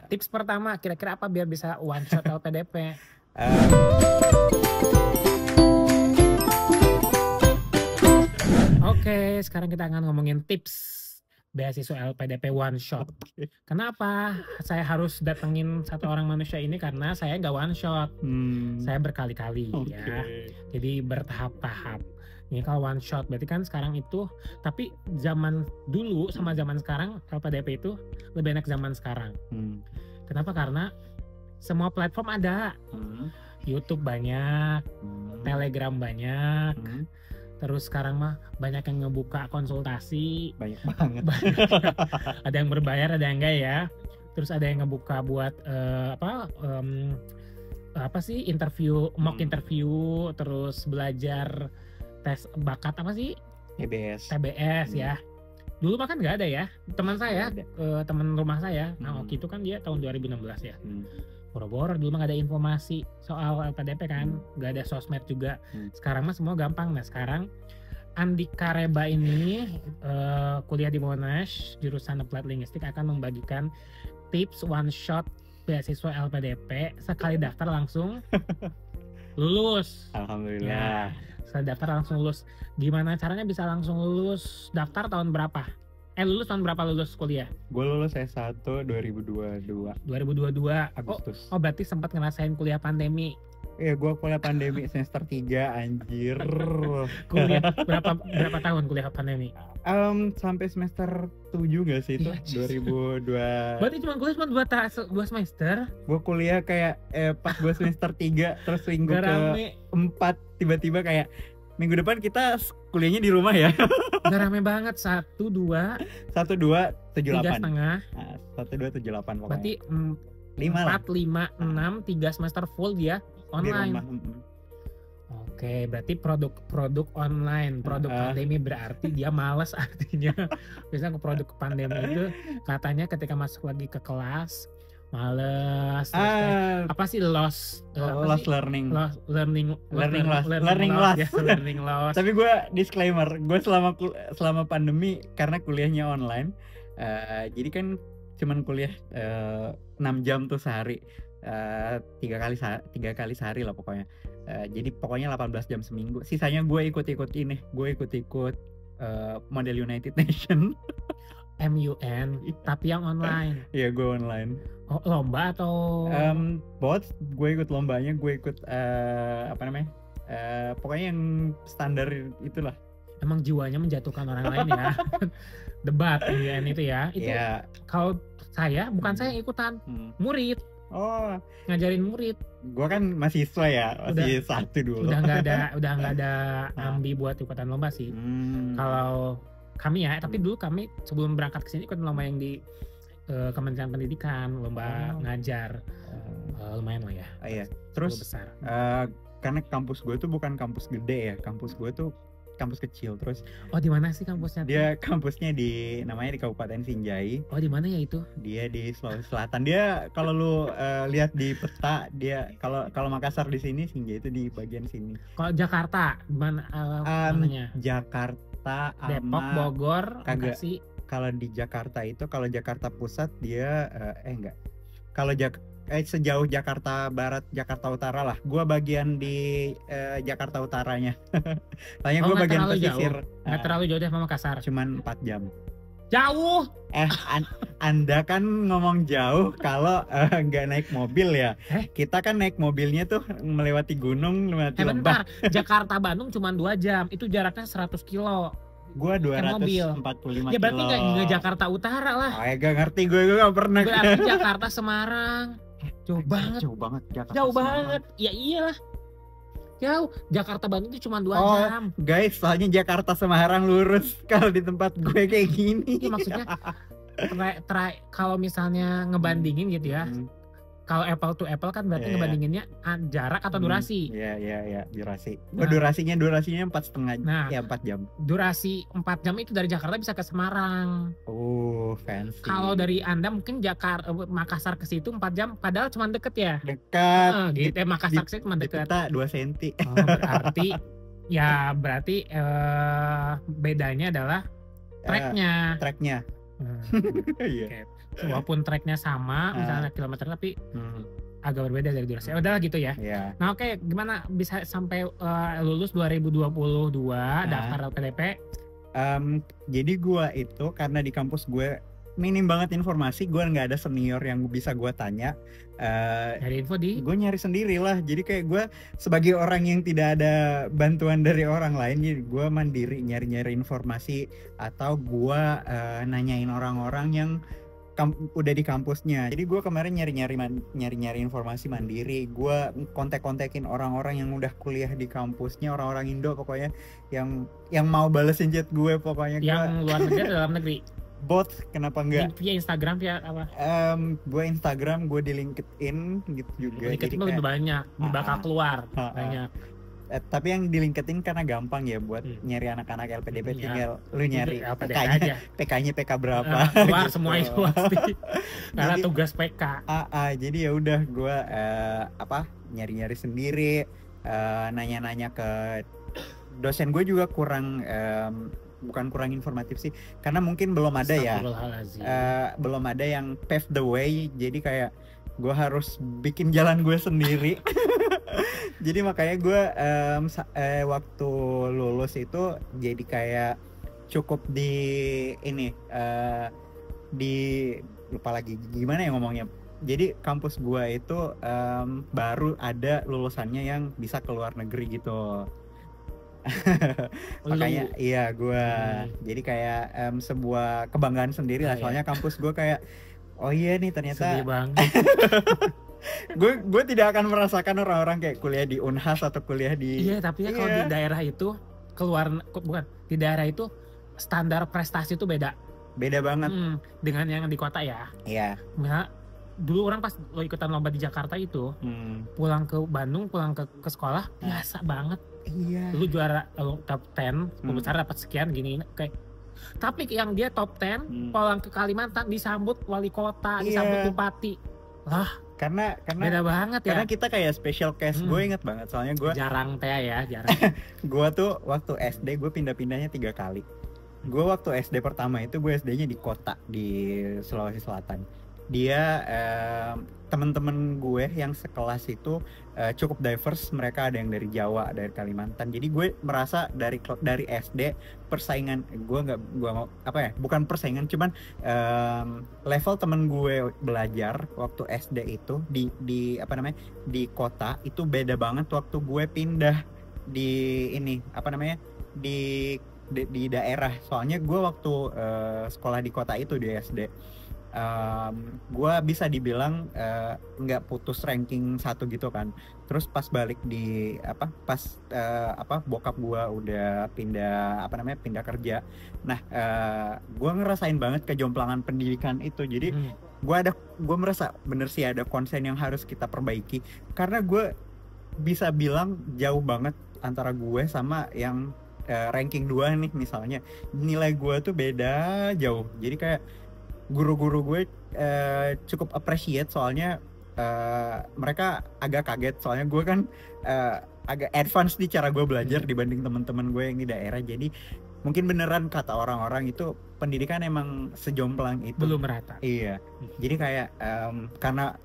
tips pertama kira-kira apa biar bisa one shot LPDP? Oke, sekarang kita akan ngomongin tips beasiswa LPDP one shot. Kenapa saya harus datengin satu orang manusia ini? Karena saya nggak one shot, saya berkali-kali ya. Jadi bertahap-tahap. Ini kalau one shot berarti kan sekarang itu, tapi zaman dulu sama zaman sekarang LPDP itu lebih enak zaman sekarang. Kenapa? Karena semua platform ada. YouTube banyak, Telegram banyak. Terus sekarang mah banyak yang ngebuka konsultasi. Banyak banget. Ada yang berbayar, ada yang enggak ya. Terus ada yang ngebuka buat apa sih, interview, mock interview, terus belajar tes bakat apa sih? TBS ya. Dulu mah kan nggak ada ya. Teman saya, teman rumah saya, nah Oki itu kan dia tahun 2016 ya. Boro-boro dulu mah gak ada informasi soal LPDP kan, gak ada sosmed juga. Sekarang mah semua gampang. Nah sekarang Andika Reba ini kuliah di Monash jurusan Applied Linguistic akan membagikan tips one shot beasiswa LPDP. Sekali daftar langsung lulus. Alhamdulillah. Sekali daftar langsung lulus. Gimana caranya bisa langsung lulus? Daftar tahun berapa? Lulus tahun berapa lulus kuliah? Gue lulus S1 2022. 2022 Agustus. Oh berarti sempat ngerasain kuliah pandemi. Iya, gue kuliah pandemi semester 3 anjir. Kuliah berapa tahun kuliah pandemi? Sampai semester 7 gak sih itu? 2002. Berarti cuma 2 semester? Gue kuliah kayak pas gue semester 3 terus minggu ke-4 tiba-tiba kayak minggu depan kita kuliahnya di rumah ya. Gak rame banget. 1, 2, 78. 3,5. 1278 pokoknya. Berarti 4, 5, 6, 3 semester full dia online. Oke, berarti produk online, produk pandemi berarti dia males artinya. Biasanya ke produk pandemi itu katanya ketika masuk lagi ke kelas males, apa sih loss learning loss. Tapi gue disclaimer, gue selama pandemi karena kuliahnya online, jadi kan cuman kuliah 6 jam tuh sehari, 3 kali sehari lah pokoknya. Jadi pokoknya 18 jam seminggu. Sisanya gue ikut model United Nation. MUN, tapi yang online. Iya, gue online. Oh, lomba atau? Both. Gue ikut lombanya, gue ikut pokoknya yang standar itulah. Emang jiwanya menjatuhkan orang lain ya. Debat MUN itu ya. Itu kalau saya, bukan saya yang ikutan, murid. Oh, ngajarin murid. Gue kan mahasiswa ya, masih satu dulu. Udah nggak ada ambi buat ikutan lomba sih. Kalau kami ya, tapi dulu kami sebelum berangkat ke sini ikut lomba yang di Kementerian Pendidikan, lomba ngajar. Lumayan lah ya. Iya. Terus besar. Karena kampus gue tuh bukan kampus gede ya, kampus gue tuh kampus kecil. Terus di mana sih kampusnya? Dia kampusnya namanya di Kabupaten Sinjai. Oh, di mana ya itu? Dia di Sulawesi Selatan. Dia kalau lu lihat di peta, dia kalau Makassar di sini, Sinjai itu di bagian sini. Kalau Jakarta mana mananya? Jakarta, Depok, Bogor, Bekasi. Kalau di Jakarta itu, kalau Jakarta Pusat dia enggak. Kalau sejauh Jakarta Barat, Jakarta Utara lah. Gua bagian di Jakarta Utaranya. Soalnya gue bagian pesisir. Nggak terlalu jauh deh sama Makassar. Cuman 4 jam. Jauh. Anda kan ngomong jauh kalau nggak naik mobil ya. Kita kan naik mobilnya tuh melewati gunung, melewati lembah. Jakarta Bandung cuma 2 jam. Itu jaraknya 100 kilo. Gua 245 kilo. Ya berarti nggak Jakarta Utara lah. Gak ngerti, gue gak pernah. Berarti Jakarta Semarang. Jauh banget. Jakarta jauh banget. Ya iyalah. Jauh. Jakarta Bandung itu cuma 2 jam. Guys, soalnya Jakarta Semarang lurus. Kalau di tempat gue kayak gini. Ya, maksudnya kalau misalnya ngebandingin gitu ya. Kalau apple to apple kan berarti ngebandinginnya jarak atau durasi. Iya, durasi. Durasinya 4,5 4 jam. Durasi 4 jam itu dari Jakarta bisa ke Semarang. Oh, fancy. Kalau dari Anda mungkin Makassar ke situ 4 jam, padahal cuma deket ya. Dekat. Gitu, Makassar ke situ cuma deket. Kita 2 cm. Berarti bedanya adalah tracknya. Iya. walaupun tracknya sama misalnya kilometer tapi agak berbeda dari durasi. Udahlah gitu ya. Nah oke, gimana bisa sampai lulus 2022 daftar LPDP? Jadi gue itu karena di kampus gue minim banget informasi, gue nggak ada senior yang bisa gue tanya. Nyari info gue nyari sendiri lah. Jadi kayak gue sebagai orang yang tidak ada bantuan dari orang lain, jadi gue mandiri nyari informasi atau gue nanyain orang-orang yang udah di kampusnya. Jadi gue kemarin nyari informasi mandiri. Gue kontek-kontekin orang-orang yang udah kuliah di kampusnya, orang-orang Indo pokoknya yang mau balesin chat gue pokoknya. Yang luar negeri atau dalam negeri? Both, kenapa enggak? Via Instagram, via apa? Gue Instagram, gue di LinkedIn gitu juga. LinkedIn lebih banyak, bakal keluar banyak. Tapi yang di LinkedIn karena gampang ya buat nyari anak-anak LPDP, tinggal lu nyari PK-nya PK berapa. Keluar gitu. Semua itu pasti. Karena jadi, tugas PK. Jadi ya udah gue nyari-nyari sendiri, nanya-nanya ke dosen gue juga bukan kurang informatif sih, karena mungkin belum ada ya, belum ada yang pave the way, jadi kayak gue harus bikin jalan gue sendiri. Jadi makanya gue waktu lulus itu jadi kayak cukup di ini di lupa lagi gimana ya ngomongnya. Jadi kampus gue itu baru ada lulusannya yang bisa ke luar negeri gitu. Makanya iya gue jadi kayak sebuah kebanggaan sendiri lah, soalnya kampus gue kayak oh iya nih ternyata gue tidak akan merasakan orang-orang kayak kuliah di Unhas atau kuliah di tapi ya kalau di daerah itu di daerah itu standar prestasi itu beda banget dengan yang di kota ya. Nah, dulu orang pas lo ikutan lomba di Jakarta itu pulang ke Bandung, pulang ke sekolah biasa banget. Dulu juara top 10 besar dapat sekian gini kayak. Tapi yang dia top 10 pulang ke Kalimantan disambut wali kota, disambut bupati lah. Karena beda banget ya. Karena kita kayak special case. Gue inget banget soalnya gue jarang. Gue tuh waktu SD gue pindah-pindahnya 3 kali. Gue waktu SD pertama itu gue SD-nya di kota di Sulawesi Selatan. Dia teman-teman gue yang sekelas itu cukup diverse. Mereka ada yang dari Jawa, dari Kalimantan. Jadi gue merasa dari SD persaingan bukan persaingan, cuman level temen gue belajar waktu SD itu di kota itu beda banget waktu gue pindah di di daerah. Soalnya gue waktu sekolah di kota itu di SD, gue bisa dibilang nggak putus ranking 1 gitu kan. Terus pas balik di bokap gue udah pindah kerja. Nah, gue ngerasain banget kejomplangan pendidikan itu. Jadi gue merasa bener sih ada konsen yang harus kita perbaiki, karena gue bisa bilang jauh banget antara gue sama yang ranking 2 nih misalnya. Nilai gue tuh beda jauh. Jadi kayak guru-guru gue cukup appreciate, soalnya mereka agak kaget, soalnya gue kan agak advance di cara gue belajar dibanding teman-teman gue yang di daerah. Jadi mungkin beneran kata orang-orang itu pendidikan emang sejomplang itu, belum merata. Iya. Jadi kayak karena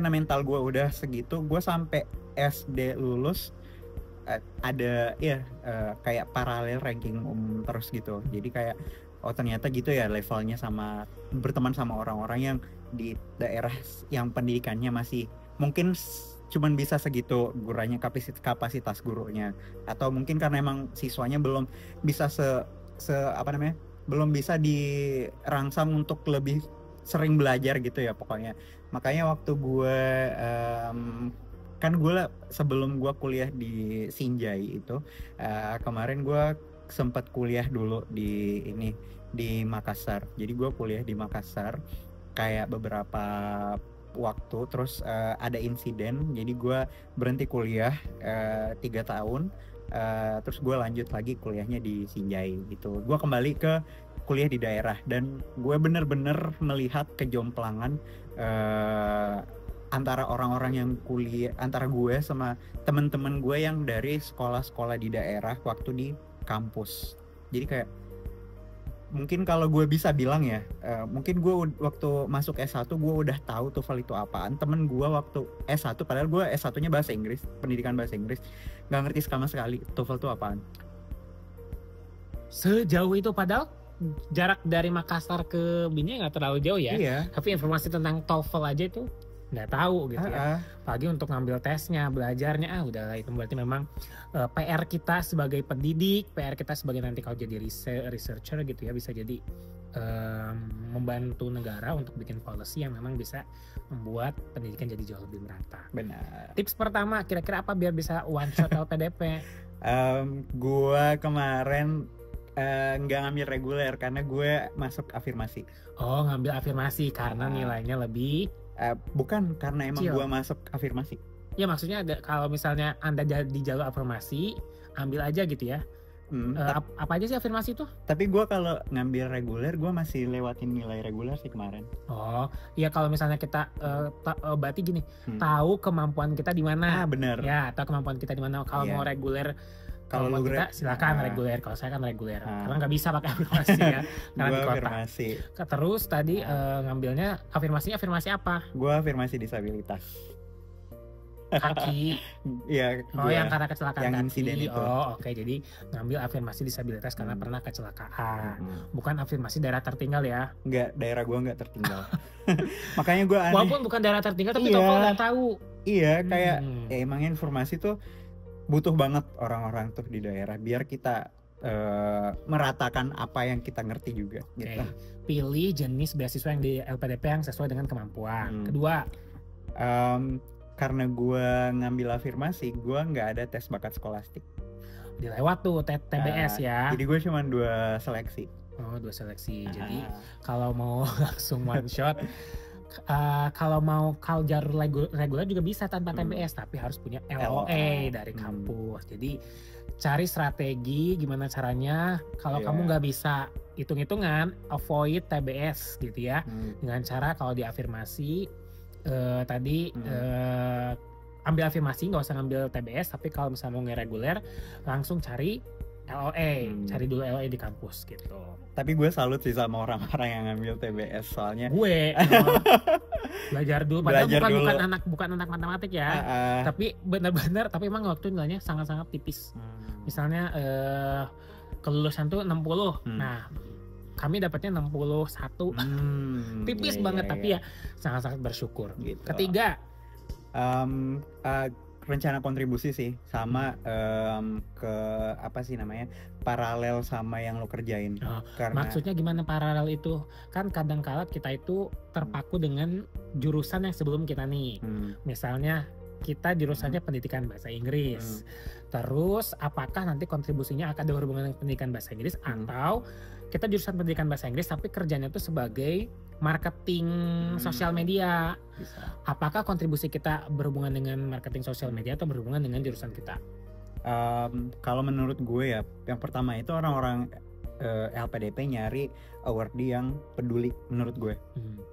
mental gue udah segitu, gue sampai SD lulus ada kayak paralel ranking terus gitu. Jadi kayak oh ternyata gitu ya levelnya, sama berteman sama orang-orang yang di daerah yang pendidikannya masih mungkin cuman bisa segitu gurunya, kapasitas gurunya, atau mungkin karena emang siswanya belum bisa belum bisa dirangsang untuk lebih sering belajar gitu ya pokoknya. Makanya waktu gue kan gue sebelum gue kuliah di Sinjai itu kemarin gue sempat kuliah dulu di Makassar. Jadi gue kuliah di Makassar kayak beberapa waktu, terus ada insiden, jadi gue berhenti kuliah 3 tahun, terus gue lanjut lagi kuliahnya di Sinjai gitu. Gue kembali ke kuliah di daerah dan gue bener-bener melihat kejomplangan antara orang-orang yang kuliah, antara gue sama teman-teman gue yang dari sekolah-sekolah di daerah waktu di kampus. Jadi kayak mungkin kalau gue bisa bilang ya, mungkin gue waktu masuk S1 gue udah tahu TOEFL itu apaan. Temen gue waktu S1, padahal gue S1-nya bahasa Inggris, pendidikan bahasa Inggris, nggak ngerti sama sekali TOEFL itu apaan. Sejauh itu, padahal jarak dari Makassar ke Binjai nggak terlalu jauh ya. Iya. Tapi informasi tentang TOEFL aja itu nggak tahu gitu ya. Apalagi untuk ngambil tesnya, belajarnya, udahlah itu berarti memang PR kita sebagai pendidik, PR kita sebagai nanti kalau jadi researcher gitu ya, bisa jadi membantu negara untuk bikin policy yang memang bisa membuat pendidikan jadi jauh lebih merata. Benar. Tips pertama kira-kira apa biar bisa one shot LPDP? Gua kemarin nggak ngambil reguler karena gue masuk afirmasi. Oh, ngambil afirmasi karena nilainya lebih bukan karena emang gue masuk afirmasi. Ya maksudnya kalau misalnya Anda di jalur afirmasi, ambil aja gitu ya. Apa aja sih afirmasi itu? Tapi gue kalau ngambil reguler, gue masih lewatin nilai reguler sih kemarin. Oh, iya kalau misalnya kita berarti gini, tahu kemampuan kita di mana. Benar. Ya, tahu kemampuan kita di mana. Kalau mau reguler, kalau kita silakan reguler. Kalau saya kan reguler, karena nggak bisa pakai afirmasi ya, karena di kota. Afirmasi. Terus tadi ngambilnya afirmasi apa? Gue afirmasi disabilitas. Kaki. Iya. Yang karena kecelakaan yang kaki. Insiden itu. Oke. Jadi ngambil afirmasi disabilitas karena pernah kecelakaan. Bukan afirmasi daerah tertinggal ya. Enggak, daerah gue nggak tertinggal. Makanya gue aneh. Walaupun bukan daerah tertinggal tapi TOEFL nggak tahu. Iya, kayak ya emang informasi tuh butuh banget orang-orang tuh di daerah biar kita meratakan apa yang kita ngerti juga. Gitu. Pilih jenis beasiswa yang di LPDP yang sesuai dengan kemampuan. Kedua, karena gue ngambil afirmasi, gue nggak ada tes bakat skolastik. Dilewat tuh TBS ya. Jadi gue cuma 2 seleksi. Oh, 2 seleksi. Jadi kalau mau langsung one shot, kalau jalur reguler juga bisa tanpa TBS, tapi harus punya LOA dari kampus. Jadi cari strategi gimana caranya kalau kamu nggak bisa hitung-hitungan, avoid TBS gitu ya. Dengan cara kalau di afirmasi tadi ambil afirmasi, nggak usah ngambil TBS, tapi kalau misalnya mau ngereguler langsung cari LOA, cari dulu LOA di kampus gitu. Tapi gue salut sih sama orang-orang yang ngambil TBS, soalnya gue belajar dulu, padahal bukan anak matematik ya, tapi benar-benar, tapi emang waktu nilainya sangat-sangat tipis. Misalnya kelulusan tuh 60, nah kami dapatnya 61, tipis banget, tapi ya sangat-sangat bersyukur. Gitu. Ketiga, rencana kontribusi sih, sama ke apa sih namanya, paralel sama yang lo kerjain. Karena maksudnya gimana paralel itu? Kan kadang-kala kita itu terpaku dengan jurusan yang sebelum kita nih. Misalnya kita jurusannya pendidikan bahasa Inggris. Terus apakah nanti kontribusinya akan berhubungan dengan pendidikan bahasa Inggris, atau kita jurusan pendidikan bahasa Inggris tapi kerjanya itu sebagai marketing sosial media. Bisa. Apakah kontribusi kita berhubungan dengan marketing sosial media atau berhubungan dengan jurusan kita? Kalau menurut gue ya, yang pertama itu orang-orang LPDP nyari award yang peduli menurut gue.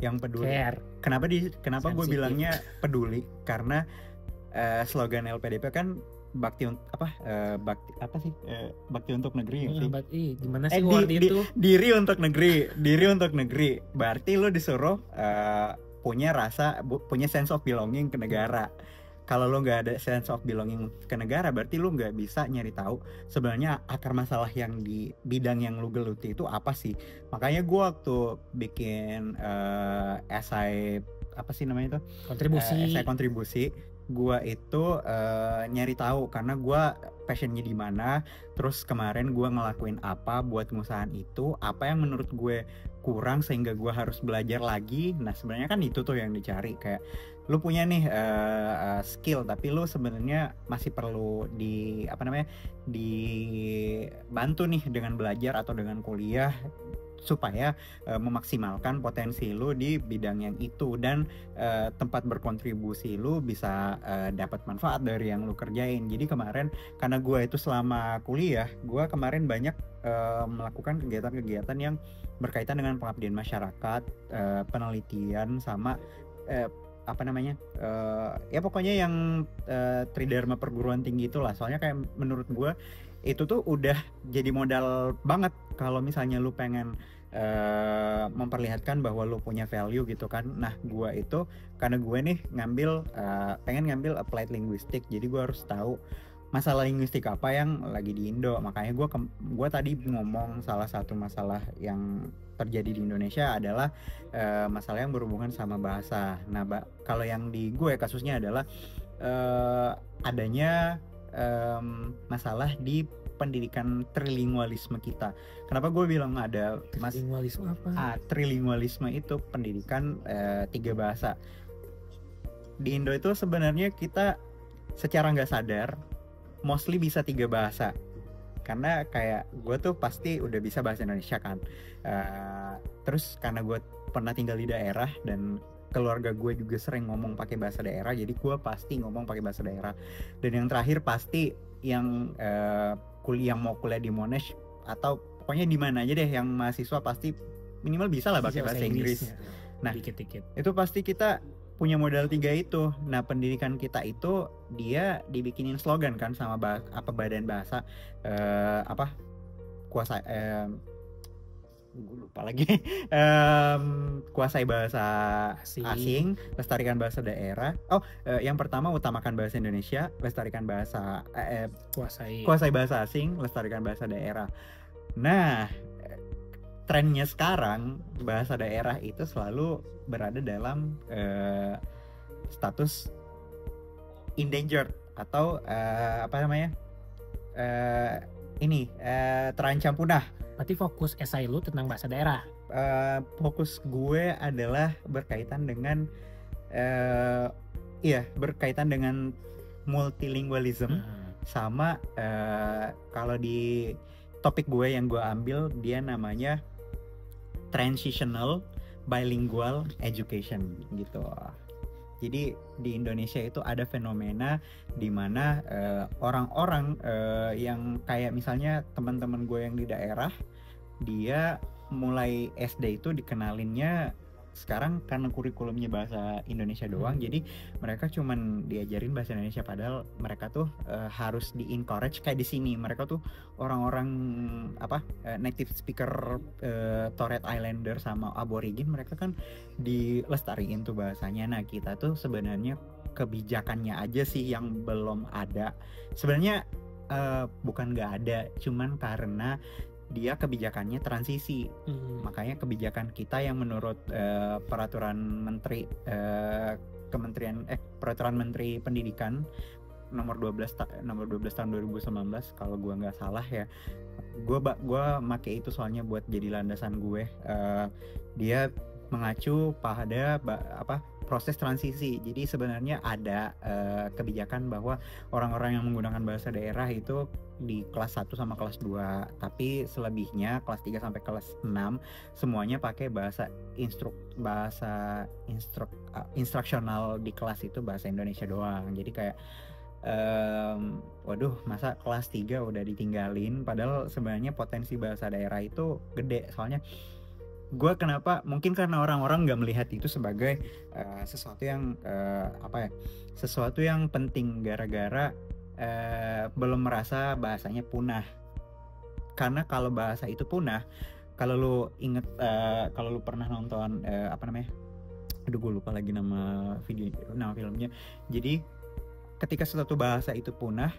Yang peduli. Care. Kenapa gue bilangnya peduli? Karena slogan LPDP kan bakti untuk negeri sih. Gimana sih itu? Diri untuk negeri. Berarti lo disuruh punya sense of belonging ke negara. Kalau lo nggak ada sense of belonging ke negara, berarti lo nggak bisa nyari tahu sebenarnya akar masalah yang di bidang yang lo geluti itu apa sih. Makanya gue waktu bikin esai apa sih namanya itu? Esai kontribusi. Gue itu nyari tahu karena gue passionnya di mana, terus kemarin gue ngelakuin apa buat pengusahaan itu, apa yang menurut gue kurang sehingga gue harus belajar lagi. Nah sebenarnya kan itu tuh yang dicari, kayak lu punya nih skill tapi lu sebenarnya masih perlu dibantu nih dengan belajar atau dengan kuliah supaya memaksimalkan potensi lu di bidang yang itu, dan tempat berkontribusi lu bisa dapat manfaat dari yang lu kerjain. Jadi kemarin karena gue itu selama kuliah, gue kemarin banyak melakukan kegiatan-kegiatan yang berkaitan dengan pengabdian masyarakat, penelitian, sama ya pokoknya yang tridharma perguruan tinggi itulah. Soalnya kayak menurut gue itu tuh udah jadi modal banget kalau misalnya lu pengen memperlihatkan bahwa lu punya value gitu kan. Nah gue itu karena gue nih pengen ngambil applied linguistic, jadi gue harus tahu masalah linguistik apa yang lagi di Indo. Makanya gue tadi ngomong salah satu masalah yang terjadi di Indonesia adalah masalah yang berhubungan sama bahasa. Nah kalau yang di gue kasusnya adalah adanya masalah di pendidikan trilingualisme kita. Kenapa gue bilang ada trilingualisme apa? Trilingualisme itu pendidikan 3 bahasa. Di Indo itu sebenarnya kita secara nggak sadar mostly bisa 3 bahasa. Karena kayak gue tuh pasti udah bisa bahasa Indonesia kan. Terus karena gue pernah tinggal di daerah dan keluarga gue juga sering ngomong pakai bahasa daerah, jadi gue pasti ngomong pakai bahasa daerah. Dan yang terakhir pasti yang mau kuliah di Monash atau pokoknya di mana aja deh yang mahasiswa pasti minimal bisa lah pakai bahasa Inggris. Nah, dikit-dikit. Itu pasti kita punya modal 3 itu. Nah, pendidikan kita itu dia dibikinin slogan kan sama badan bahasa kuasa gue lupa lagi kuasai bahasa asing, lestarikan bahasa daerah. Yang pertama utamakan bahasa Indonesia, lestarikan bahasa kuasai bahasa asing, lestarikan bahasa daerah. Nah, trennya sekarang bahasa daerah itu selalu berada dalam status endangered atau terancam punah. Berarti fokus esai lu tentang bahasa daerah? Fokus gue adalah berkaitan dengan multilingualism sama kalau di topik gue yang gue ambil dia namanya transitional bilingual education gitu. Jadi di Indonesia itu ada fenomena di mana orang-orang yang kayak misalnya teman-teman gue yang di daerah, dia mulai SD itu dikenalinnya sekarang karena kurikulumnya bahasa Indonesia doang. Jadi mereka cuman diajarin bahasa Indonesia padahal mereka tuh harus di-encourage kayak di sini. Mereka tuh orang-orang native speaker Torres Islander sama Aborigin, mereka kan dilestariin tuh bahasanya. Nah, kita tuh sebenarnya kebijakannya aja sih yang belum ada. Sebenarnya bukan nggak ada, cuman karena dia kebijakannya transisi. Makanya kebijakan kita yang menurut peraturan menteri peraturan menteri pendidikan nomor 12 tahun 2019 kalau gue nggak salah ya. Gue make itu soalnya buat jadi landasan gue. Dia mengacu pada proses transisi. Jadi sebenarnya ada kebijakan bahwa orang-orang yang menggunakan bahasa daerah itu di kelas 1 sama kelas 2, tapi selebihnya kelas 3 sampai kelas 6 semuanya pakai bahasa instruksional di kelas itu bahasa Indonesia doang. Jadi kayak waduh, masa kelas 3 udah ditinggalin, padahal sebenarnya potensi bahasa daerah itu gede. Soalnya gue mungkin karena orang-orang nggak melihat itu sebagai sesuatu yang penting, gara-gara belum merasa bahasanya punah. Karena kalau bahasa itu punah, kalau lu inget, kalau lu pernah nonton gue lupa lagi nama filmnya. Jadi ketika suatu bahasa itu punah,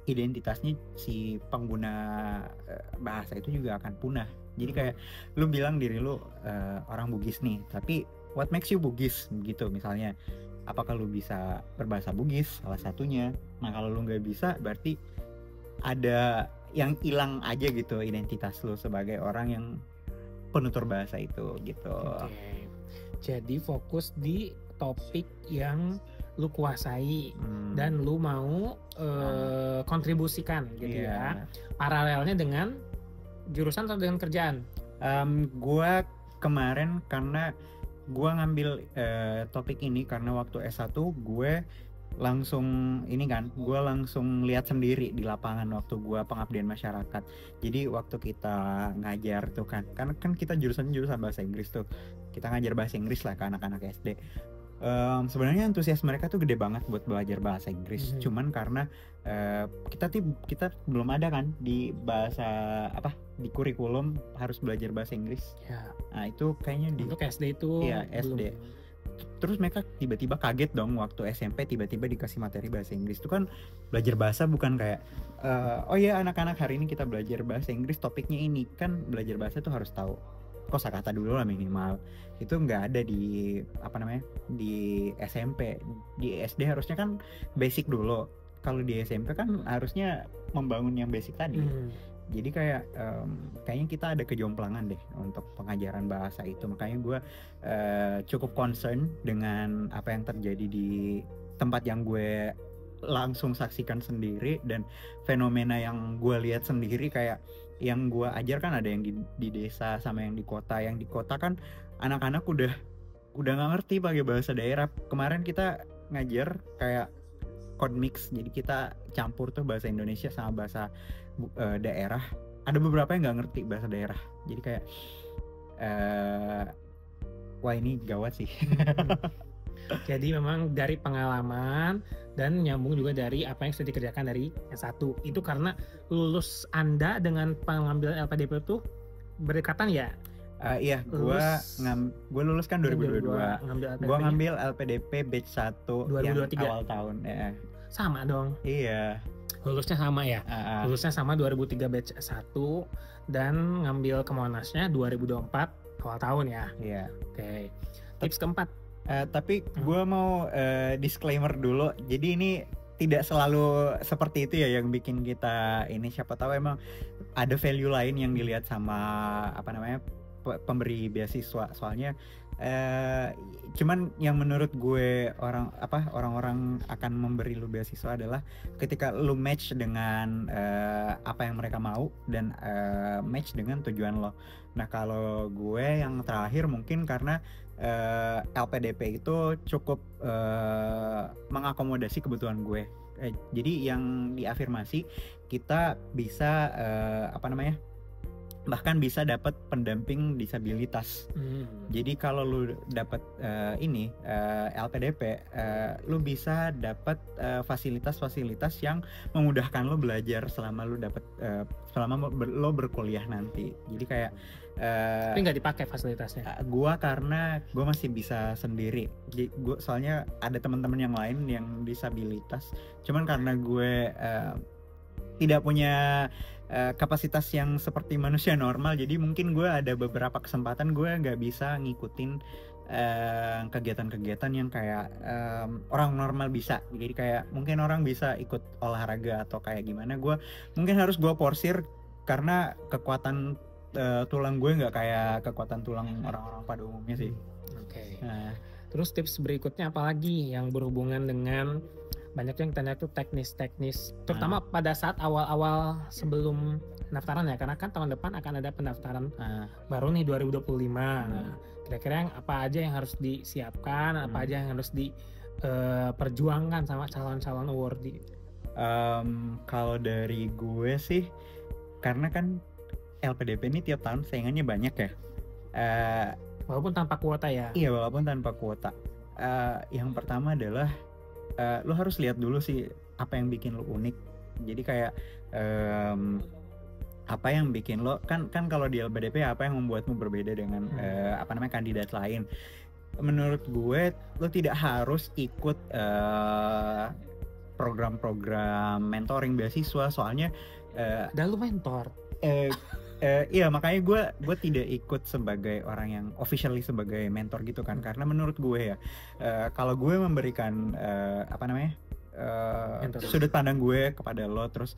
identitasnya si pengguna bahasa itu juga akan punah. Jadi kayak lu bilang diri lu orang Bugis nih, tapi what makes you Bugis gitu misalnya. Apakah lu bisa berbahasa Bugis? Salah satunya. Nah, kalau lu nggak bisa, berarti ada yang hilang aja gitu identitas lu sebagai orang yang penutur bahasa itu gitu. Okay. Jadi fokus di topik yang lu kuasai dan lu mau kontribusikan gitu ya. Paralelnya dengan jurusan atau dengan kerjaan? Gua kemarin karena gue ngambil topik ini karena waktu S1 gue langsung lihat sendiri di lapangan waktu gue pengabdian masyarakat. Jadi waktu kita ngajar tuh kan kita jurusan bahasa Inggris tuh, kita ngajar bahasa Inggris lah ke anak-anak SD. Sebenarnya antusias mereka tuh gede banget buat belajar bahasa Inggris. Cuman karena kita belum ada kan di bahasa di kurikulum harus belajar bahasa Inggris. Ya. Nah itu kayaknya untuk SD itu. Iya, SD. Terus mereka tiba-tiba kaget dong waktu SMP tiba-tiba dikasih materi bahasa Inggris. Itu kan belajar bahasa bukan kayak oh ya anak-anak hari ini kita belajar bahasa Inggris, topiknya ini. Kan belajar bahasa tuh harus tahu kosakata dulu lah minimal. Itu nggak ada di di SMP. Di SD harusnya kan basic dulu. Kalau di SMP kan harusnya membangun yang basic tadi. Jadi kayaknya kita ada kejomplangan deh untuk pengajaran bahasa itu. Makanya gue cukup concern dengan apa yang terjadi di tempat yang gue langsung saksikan sendiri, dan fenomena yang gue lihat sendiri. Kayak yang gue ajar kan ada yang di desa sama yang di kota. Yang di kota kan anak-anak udah nggak ngerti pakai bahasa daerah. Kemarin kita ngajar kayak code mix, jadi kita campur tuh bahasa Indonesia sama bahasa daerah. Ada beberapa yang nggak ngerti bahasa daerah, jadi kayak wah ini gawat sih. Jadi memang dari pengalaman dan nyambung juga dari apa yang sudah dikerjakan dari S1 itu, karena lulus Anda dengan pengambilan LPDP itu berdekatan ya? Iya, gue lulus kan 2022. Gue ngambil LPDP batch 1 yang awal tahun ya. Sama dong. Iya. Lulusnya sama ya? Lulusnya sama 2003 batch 1 dan ngambil ke Monasnya 2024 awal tahun ya? Iya. Oke. Tips keempat. Tapi gue mau disclaimer dulu. Jadi ini tidak selalu seperti itu ya yang bikin kita ini. Siapa tahu emang ada value lain yang dilihat sama pemberi beasiswa. Soalnya cuman yang menurut gue orang-orang akan memberi lu beasiswa adalah ketika lu match dengan apa yang mereka mau dan match dengan tujuan lo. Nah kalau gue yang terakhir mungkin karena LPDP itu cukup mengakomodasi kebutuhan gue. Jadi yang diafirmasi kita bisa bahkan bisa dapat pendamping disabilitas. Jadi kalau lu dapat LPDP, lu bisa dapat fasilitas-fasilitas yang memudahkan lo belajar selama lu dapat lo berkuliah nanti. Jadi kayak tapi nggak dipakai fasilitasnya. Karena gue masih bisa sendiri. Soalnya ada teman-teman yang lain yang disabilitas. Cuman karena gue tidak punya kapasitas yang seperti manusia normal, jadi mungkin gue ada beberapa kesempatan gue nggak bisa ngikutin kegiatan-kegiatan yang kayak orang normal bisa. Jadi kayak mungkin orang bisa ikut olahraga atau kayak gimana, gue mungkin harus gue porsir karena kekuatan tulang gue nggak kayak kekuatan tulang orang-orang pada umumnya sih. Oke. Nah, terus tips berikutnya apalagi yang berhubungan dengan banyak yang tanda itu teknis, terutama pada saat awal-awal sebelum pendaftaran ya, karena kan tahun depan akan ada pendaftaran baru nih 2025. Nah, kira-kira yang apa aja yang harus disiapkan, apa aja yang harus diperjuangkan sama calon-calon awardee? Kalau dari gue sih, karena kan LPDP ini tiap tahun saingannya banyak ya. Walaupun tanpa kuota ya? Iya, walaupun tanpa kuota. Yang pertama adalah lo harus lihat dulu sih apa yang bikin lo unik. Jadi kayak apa yang bikin lo kan kalau di LPDP apa yang membuatmu berbeda dengan kandidat lain. Menurut gue lo tidak harus ikut program-program mentoring beasiswa, soalnya dan lo mentor. Iya, makanya gue tidak ikut sebagai orang yang officially sebagai mentor gitu kan, karena menurut gue ya kalau gue memberikan sudut pandang gue kepada lo, terus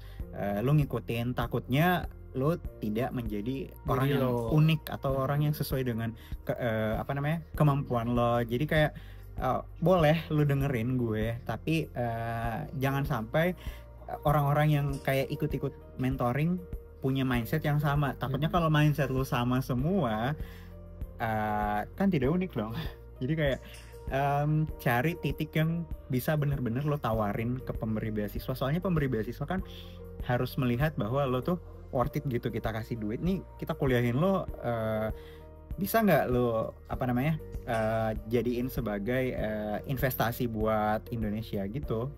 lo ngikutin, takutnya lo tidak menjadi orang yang unik atau orang yang sesuai dengan kemampuan lo. Jadi kayak boleh lo dengerin gue, tapi jangan sampai orang-orang yang kayak ikut-ikut mentoring punya mindset yang sama. Takutnya kalau mindset lu sama semua kan tidak unik dong. Jadi kayak cari titik yang bisa benar-benar lo tawarin ke pemberi beasiswa. Soalnya pemberi beasiswa kan harus melihat bahwa lo tuh worth it gitu, kita kasih duit nih, kita kuliahin lo bisa nggak lo jadiin sebagai investasi buat Indonesia gitu.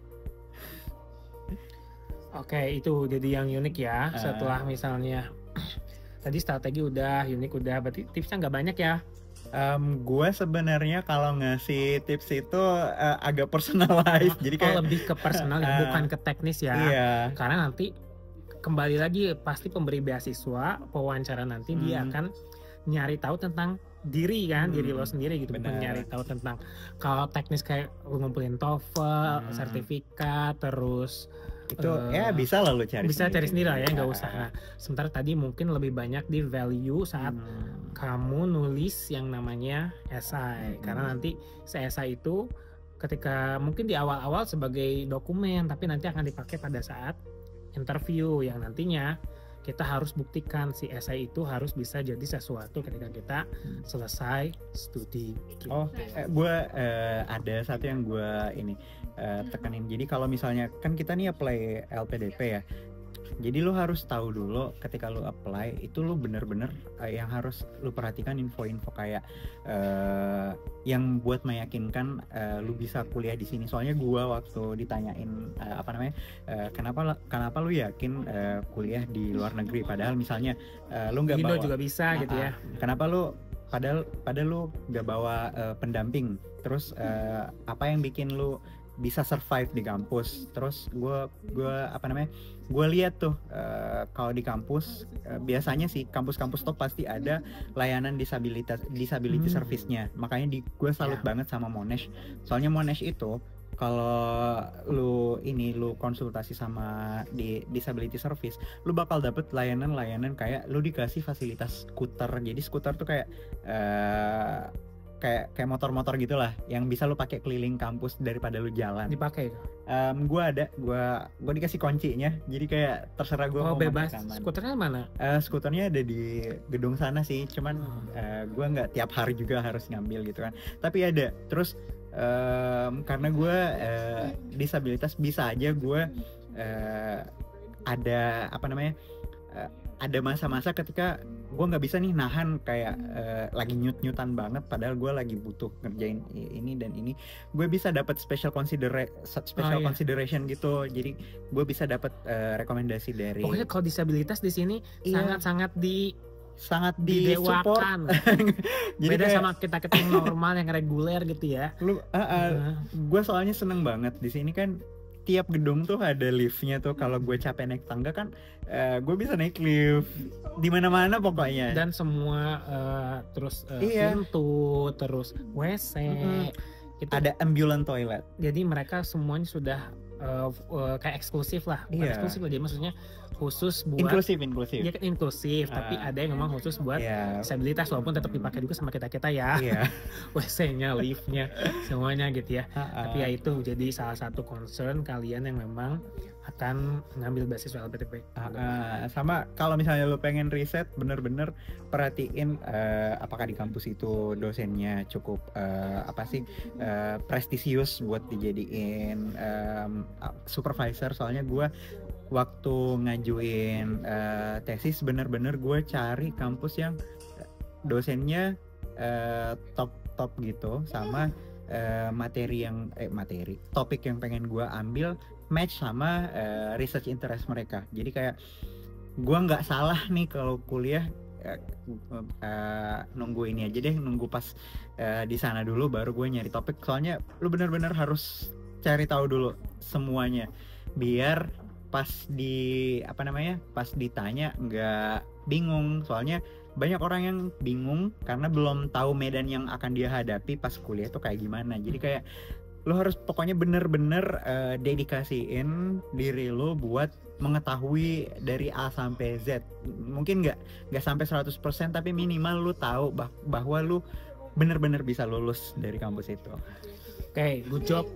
Oke, itu jadi yang unik ya. Setelah misalnya tadi strategi udah, unik udah, berarti tipsnya nggak banyak ya? Gue sebenarnya kalau ngasih tips itu agak personalized, jadi kayak lebih ke personal ya, bukan ke teknis ya. Iya. Karena nanti kembali lagi pasti pemberi beasiswa pewawancara nanti dia akan nyari tahu tentang diri kan, diri lo sendiri gitu. Bukan nyari tahu tentang kalau teknis kayak lu ngumpulin TOEFL, sertifikat, terus itu ya bisa lah lo cari sendiri lah ya, nggak usah. Nah, sementara tadi mungkin lebih banyak di value saat kamu nulis yang namanya esai, karena nanti esai itu ketika mungkin di awal-awal sebagai dokumen, tapi nanti akan dipakai pada saat interview yang nantinya kita harus buktikan si esai itu harus bisa jadi sesuatu ketika kita selesai studi. Gue ada satu yang gue tekanin. Jadi kalau misalnya kan kita nih apply LPDP ya, jadi lo harus tahu dulu ketika lo apply itu lo bener-bener yang harus lo perhatikan info-info kayak yang buat meyakinkan lo bisa kuliah di sini. Soalnya gue waktu ditanyain kenapa lo yakin kuliah di luar negeri, padahal misalnya lo nggak bawa juga bisa gitu ya. Kenapa lo padahal lo nggak bawa pendamping, terus apa yang bikin lo bisa survive di kampus. Terus gue lihat tuh kalau di kampus biasanya sih kampus-kampus top pasti ada layanan disability service-nya. Makanya gue salut banget sama Monash. Soalnya Monash itu kalau lu konsultasi sama di disability service, lu bakal dapet layanan kayak lu dikasih fasilitas skuter. Jadi skuter tuh kayak kayak motor-motor gitulah yang bisa lu pakai keliling kampus daripada lu jalan. Dipakai? Gue dikasih kuncinya, jadi kayak terserah gue mau bebas. Skuternya mana? Skuternya ada di gedung sana sih, cuman gue nggak tiap hari juga harus ngambil gitu kan. Tapi ada. Terus karena gue disabilitas, bisa aja gue ada masa-masa ketika gue nggak bisa nih nahan kayak lagi nyut-nyutan banget, padahal gue lagi butuh ngerjain ini dan ini, gue bisa dapat special consideration gitu. Jadi gue bisa dapat rekomendasi dari. Pokoknya kalau disabilitas di sini sangat didewakan. Jadi beda kayak, sama kita yang normal yang reguler gitu ya. Gue soalnya seneng banget di sini kan. Tiap gedung tuh ada liftnya tuh. Kalau gue capek naik tangga kan, gue bisa naik lift di mana-mana pokoknya. Dan semua pintu, terus WC, itu ada ambulance toilet. Jadi mereka semuanya sudah kayak eksklusif lah. Bukan eksklusif lah, jadi maksudnya khusus buat inklusif. Ya kan inklusif, tapi ada yang memang khusus buat disabilitas, walaupun tetap dipakai juga sama kita ya. WC-nya, liftnya, semuanya gitu ya. Tapi ya itu jadi salah satu concern kalian yang memang akan ngambil beasiswa LPDP. Sama kalau misalnya lo pengen riset, bener-bener perhatiin apakah di kampus itu dosennya cukup prestisius buat dijadiin supervisor. Soalnya gue waktu ngajuin tesis bener-bener gue cari kampus yang dosennya top gitu, sama topik yang pengen gue ambil match sama research interest mereka. Jadi kayak gue nggak salah nih kalau kuliah nunggu ini aja deh, nunggu pas di sana dulu baru gue nyari topik. Soalnya lu bener-bener harus cari tahu dulu semuanya biar pas ditanya nggak bingung. Soalnya banyak orang yang bingung karena belum tahu medan yang akan dia hadapi pas kuliah tuh kayak gimana. Jadi kayak lo harus pokoknya bener-bener dedikasiin diri lo buat mengetahui dari A sampai Z. Mungkin nggak sampai 100%, tapi minimal lo tahu bahwa lo bener-bener bisa lulus dari kampus itu. Oke, good job.